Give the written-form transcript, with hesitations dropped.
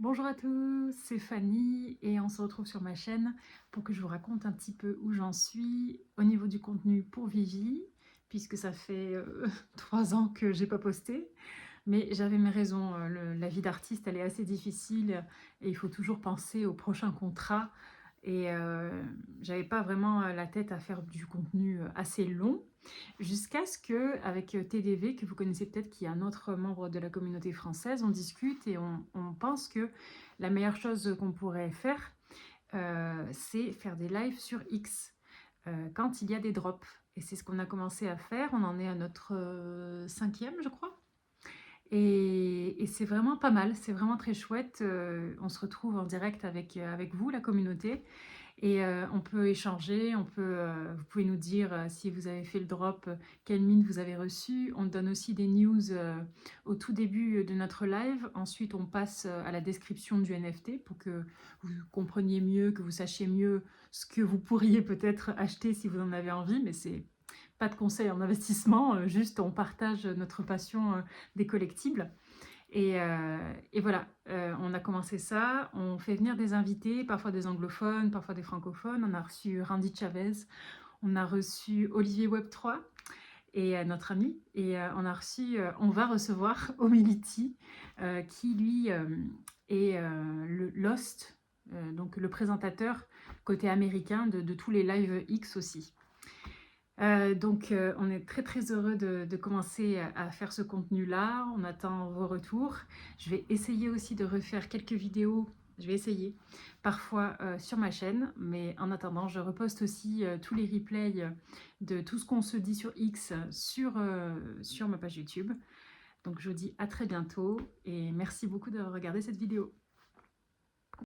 Bonjour à tous, c'est Fanny et on se retrouve sur ma chaîne pour que je vous raconte un petit peu où j'en suis au niveau du contenu pour Vivi, puisque ça fait 3 ans que j'ai pas posté. Mais j'avais mes raisons, la vie d'artiste elle est assez difficile et il faut toujours penser au prochain contrat. Et j'avais pas vraiment la tête à faire du contenu assez long, jusqu'à ce que, avec TDV, que vous connaissez peut-être, qui est un autre membre de la communauté française, on discute et on pense que la meilleure chose qu'on pourrait faire, c'est faire des lives sur X quand il y a des drops. Et c'est ce qu'on a commencé à faire, on en est à notre cinquième, je crois. Et c'est vraiment pas mal, c'est vraiment très chouette. On se retrouve en direct avec vous, la communauté, et on peut échanger, vous pouvez nous dire si vous avez fait le drop, quelle mine vous avez reçu. On donne aussi des news au tout début de notre live. Ensuite, on passe à la description du NFT pour que vous compreniez mieux, que vous sachiez mieux ce que vous pourriez peut-être acheter si vous en avez envie, mais c'est pas de conseil en investissement, juste on partage notre passion des collectibles. Et voilà, on a commencé ça, on fait venir des invités, parfois des anglophones, parfois des francophones. On a reçu Randy Chavez, on a reçu Olivier Web3 et notre ami, et on va recevoir Omility, qui lui est le l'host, donc le présentateur côté américain de tous les lives X aussi. Donc on est très très heureux de commencer à faire ce contenu-là. On attend vos retours. Je vais essayer aussi de refaire quelques vidéos. Je vais essayer parfois sur ma chaîne, mais en attendant, je reposte aussi tous les replays de tout ce qu'on se dit sur X sur ma page YouTube. Donc je vous dis à très bientôt et merci beaucoup d'avoir regardé cette vidéo.